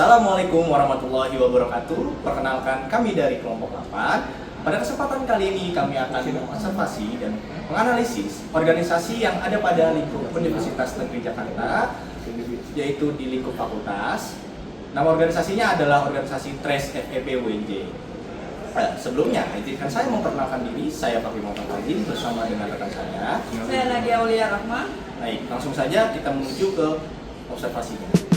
Assalamualaikum warahmatullahi wabarakatuh. Perkenalkan, kami dari kelompok 8. Pada kesempatan kali ini kami akan mengobservasi dan menganalisis organisasi yang ada pada lingkup Universitas Negeri Jakarta, yaitu di lingkup fakultas. Nama organisasinya adalah organisasi TRES FEB UNJ. Sebelumnya, izinkan saya memperkenalkan diri. Saya Fakri Muhammad Fadil bersama dengan rekan saya. Saya Nadia Aulia Rahma. Baik, langsung saja kita menuju ke observasinya.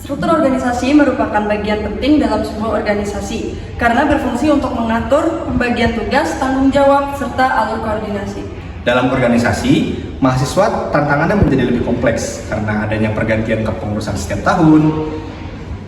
Struktur organisasi merupakan bagian penting dalam sebuah organisasi karena berfungsi untuk mengatur pembagian tugas, tanggung jawab, serta alur koordinasi. Dalam organisasi, mahasiswa tantangannya menjadi lebih kompleks karena adanya pergantian kepengurusan setiap tahun,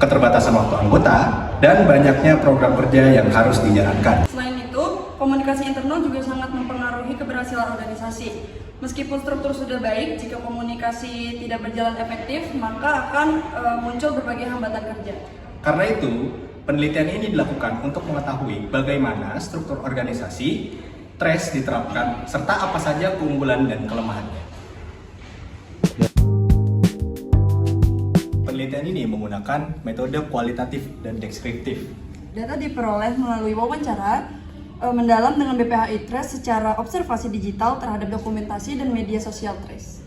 keterbatasan waktu anggota, dan banyaknya program kerja yang harus dijalankan. Selain itu, komunikasi internal juga sangat mempengaruhi keberhasilan organisasi. Meskipun struktur sudah baik, jika komunikasi tidak berjalan efektif, maka akan muncul berbagai hambatan kerja. Karena itu, penelitian ini dilakukan untuk mengetahui bagaimana struktur organisasi TRES diterapkan, serta apa saja keunggulan dan kelemahannya. Penelitian ini menggunakan metode kualitatif dan deskriptif. Data diperoleh melalui wawancara mendalam dengan BPHI TRES secara observasi digital terhadap dokumentasi dan media sosial TRES.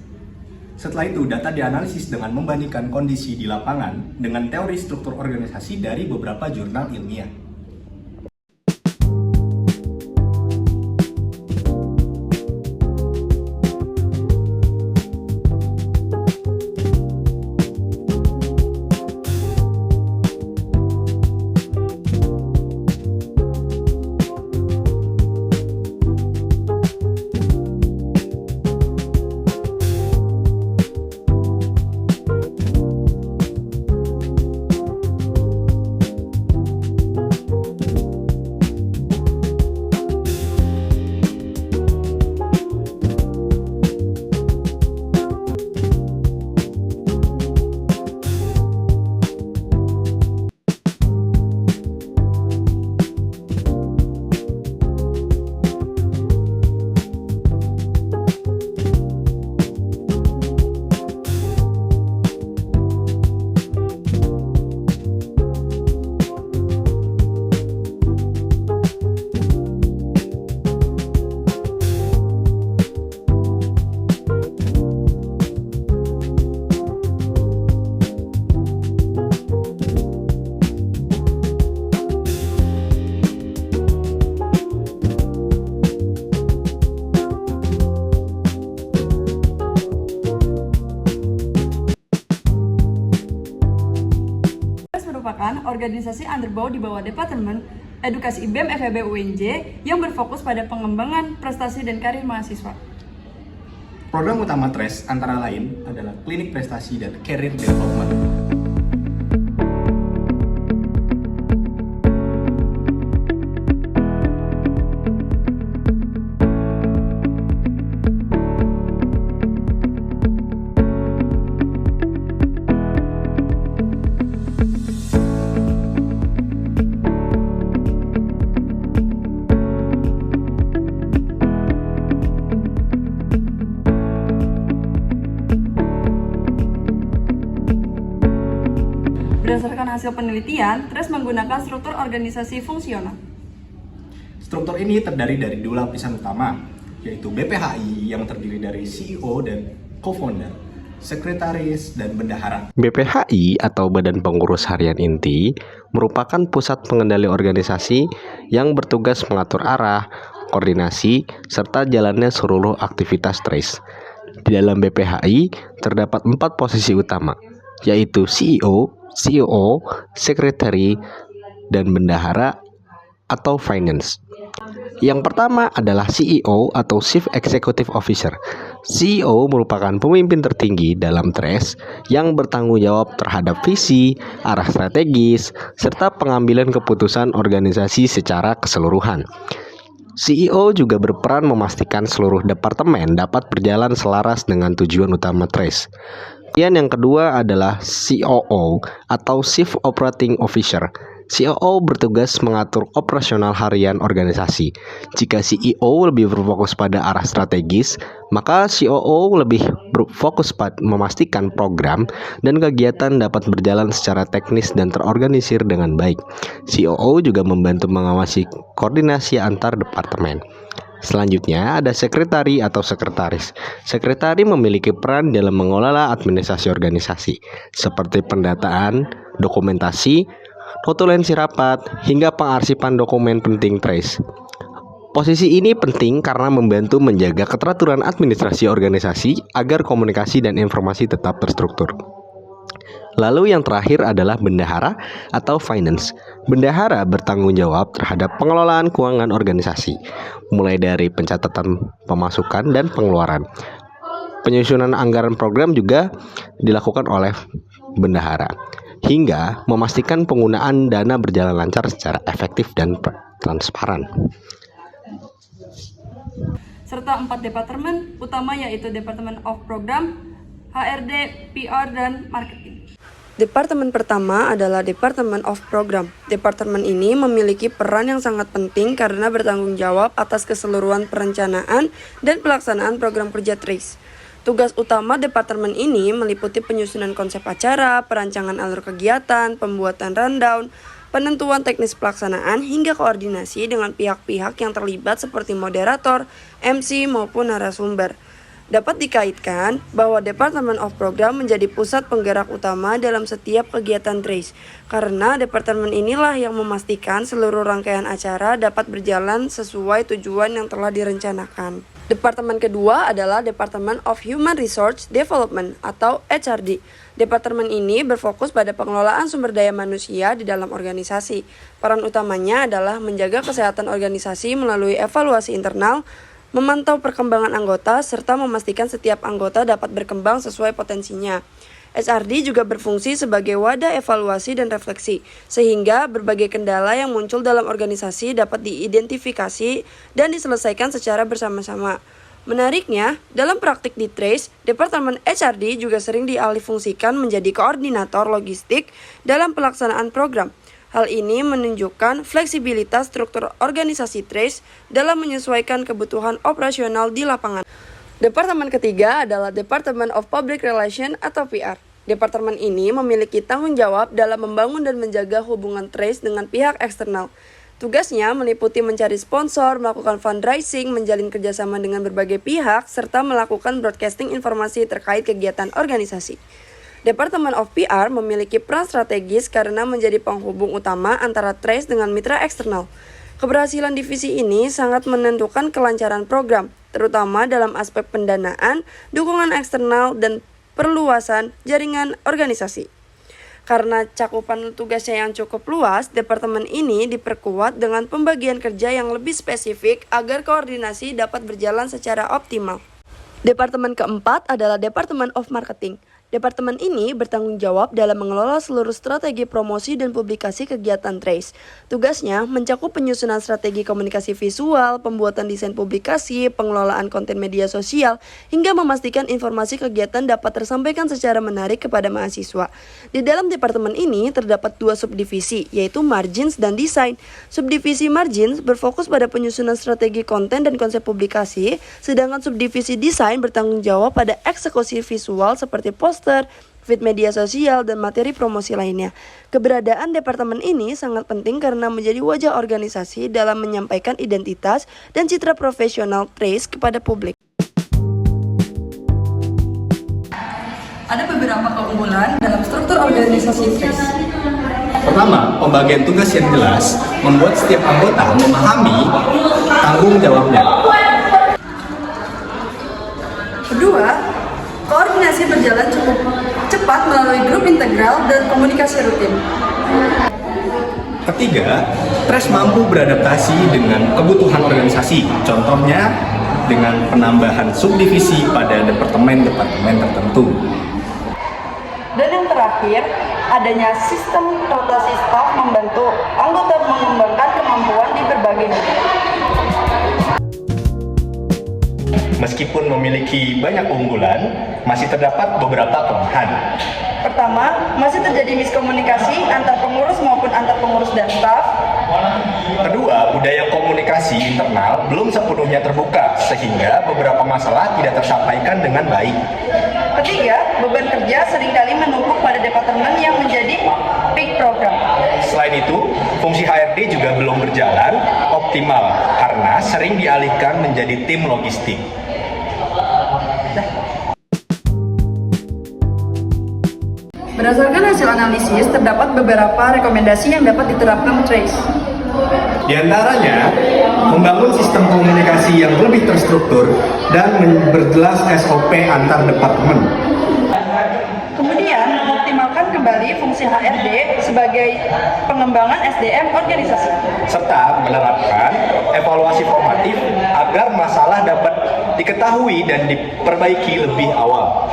Setelah itu, data dianalisis dengan membandingkan kondisi di lapangan dengan teori struktur organisasi dari beberapa jurnal ilmiah. Merupakan organisasi underbow di bawah Departemen Edukasi IBEM FEB UNJ yang berfokus pada pengembangan prestasi dan karir mahasiswa. Program utama TRES antara lain adalah klinik prestasi dan career development. Berdasarkan hasil penelitian, TRES menggunakan struktur organisasi fungsional. Struktur ini terdiri dari dua lapisan utama, yaitu BPHI yang terdiri dari CEO dan co-founder, sekretaris, dan bendahara. BPHI atau Badan Pengurus Harian Inti merupakan pusat pengendali organisasi yang bertugas mengatur arah, koordinasi, serta jalannya seluruh aktivitas TRES. Di dalam BPHI terdapat 4 posisi utama, yaitu CEO, COO, sekretari, dan bendahara atau finance. Yang pertama adalah CEO atau Chief Executive Officer. CEO merupakan pemimpin tertinggi dalam TRES yang bertanggung jawab terhadap visi, arah strategis, serta pengambilan keputusan organisasi secara keseluruhan. CEO juga berperan memastikan seluruh departemen dapat berjalan selaras dengan tujuan utama TRACE. Kemudian yang kedua adalah COO atau Chief Operating Officer. COO bertugas mengatur operasional harian organisasi. Jika CEO lebih berfokus pada arah strategis, maka COO lebih berfokus pada memastikan program dan kegiatan dapat berjalan secara teknis dan terorganisir dengan baik. COO juga membantu mengawasi koordinasi antar departemen. Selanjutnya ada sekretari atau sekretaris. Sekretari memiliki peran dalam mengelola administrasi organisasi, seperti pendataan, dokumentasi, notulensi rapat, hingga pengarsipan dokumen penting TRACE. Posisi ini penting karena membantu menjaga keteraturan administrasi organisasi agar komunikasi dan informasi tetap terstruktur. Lalu yang terakhir adalah bendahara atau finance. Bendahara bertanggung jawab terhadap pengelolaan keuangan organisasi, mulai dari pencatatan pemasukan dan pengeluaran. Penyusunan anggaran program juga dilakukan oleh bendahara, hingga memastikan penggunaan dana berjalan lancar secara efektif dan transparan. Serta 4 departemen utama yaitu Departemen of Program, HRD, PR, dan Marketing. Departemen pertama adalah Departemen of Program. Departemen ini memiliki peran yang sangat penting karena bertanggung jawab atas keseluruhan perencanaan dan pelaksanaan program kerja TRACE. Tugas utama departemen ini meliputi penyusunan konsep acara, perancangan alur kegiatan, pembuatan rundown, penentuan teknis pelaksanaan, hingga koordinasi dengan pihak-pihak yang terlibat seperti moderator, MC, maupun narasumber. Dapat dikaitkan bahwa Departemen of Program menjadi pusat penggerak utama dalam setiap kegiatan TRACE, karena departemen inilah yang memastikan seluruh rangkaian acara dapat berjalan sesuai tujuan yang telah direncanakan. Departemen kedua adalah Departemen of Human Resource Development atau HRD. Departemen ini berfokus pada pengelolaan sumber daya manusia di dalam organisasi. Peran utamanya adalah menjaga kesehatan organisasi melalui evaluasi internal, memantau perkembangan anggota, serta memastikan setiap anggota dapat berkembang sesuai potensinya. HRD juga berfungsi sebagai wadah evaluasi dan refleksi, sehingga berbagai kendala yang muncul dalam organisasi dapat diidentifikasi dan diselesaikan secara bersama-sama. Menariknya, dalam praktik di TRACE, Departemen HRD juga sering dialihfungsikan menjadi koordinator logistik dalam pelaksanaan program. Hal ini menunjukkan fleksibilitas struktur organisasi TRACE dalam menyesuaikan kebutuhan operasional di lapangan. Departemen ketiga adalah Department of Public Relations atau PR. Departemen ini memiliki tanggung jawab dalam membangun dan menjaga hubungan TRACE dengan pihak eksternal. Tugasnya meliputi mencari sponsor, melakukan fundraising, menjalin kerjasama dengan berbagai pihak, serta melakukan broadcasting informasi terkait kegiatan organisasi. Departemen of PR memiliki peran strategis karena menjadi penghubung utama antara TRACE dengan mitra eksternal. Keberhasilan divisi ini sangat menentukan kelancaran program, terutama dalam aspek pendanaan, dukungan eksternal, dan perluasan jaringan organisasi. Karena cakupan tugasnya yang cukup luas, departemen ini diperkuat dengan pembagian kerja yang lebih spesifik agar koordinasi dapat berjalan secara optimal. Departemen keempat adalah Departemen of Marketing. Departemen ini bertanggung jawab dalam mengelola seluruh strategi promosi dan publikasi kegiatan TRACE. Tugasnya mencakup penyusunan strategi komunikasi visual, pembuatan desain publikasi, pengelolaan konten media sosial, hingga memastikan informasi kegiatan dapat tersampaikan secara menarik kepada mahasiswa. Di dalam departemen ini terdapat 2 subdivisi, yaitu Margins dan Desain. Subdivisi Margins berfokus pada penyusunan strategi konten dan konsep publikasi, sedangkan subdivisi Desain bertanggung jawab pada eksekusi visual seperti poster, feed media sosial, dan materi promosi lainnya. Keberadaan departemen ini sangat penting karena menjadi wajah organisasi dalam menyampaikan identitas dan citra profesional TRACE kepada publik. Ada beberapa keunggulan dalam struktur organisasi TRACE. Pertama, pembagian tugas yang jelas membuat setiap anggota memahami tanggung jawabnya. Kedua, koordinasi berjalan cukup cepat melalui grup integral dan komunikasi rutin. Ketiga, TRACE mampu beradaptasi dengan kebutuhan organisasi. Contohnya dengan penambahan subdivisi pada departemen-departemen tertentu. Dan yang terakhir, adanya sistem rotasi staf membantu anggota mengembangkan kemampuan di berbagai bidang. memiliki banyak keunggulan, masih terdapat beberapa kelemahan. Pertama, masih terjadi miskomunikasi antar pengurus maupun antar pengurus dan staf. Kedua, budaya komunikasi internal belum sepenuhnya terbuka, sehingga beberapa masalah tidak tersampaikan dengan baik. Ketiga, beban kerja seringkali menumpuk pada departemen yang menjadi peak program. Selain itu, fungsi HRD juga belum berjalan optimal karena sering dialihkan menjadi tim logistik. Berdasarkan hasil analisis, terdapat beberapa rekomendasi yang dapat diterapkan Trace. Di antaranya, membangun sistem komunikasi yang lebih terstruktur dan memperjelas SOP antar departemen. Kemudian, mengoptimalkan kembali fungsi HRD sebagai pengembangan SDM organisasi. Serta menerapkan evaluasi formatif agar masalah dapat diketahui dan diperbaiki lebih awal.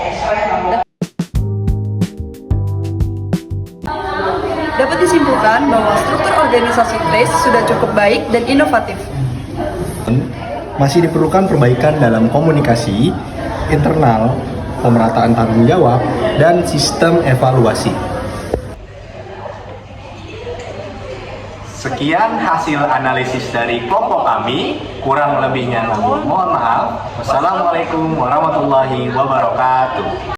Dapat disimpulkan bahwa struktur organisasi Trace sudah cukup baik dan inovatif. Masih diperlukan perbaikan dalam komunikasi internal, pemerataan tanggung jawab, dan sistem evaluasi. Sekian hasil analisis dari kelompok kami, kurang lebihnya mohon maaf. Wassalamualaikum warahmatullahi wabarakatuh.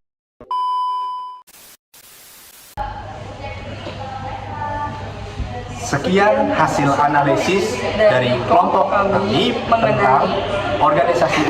Sekian hasil analisis dari kelompok kami tentang organisasi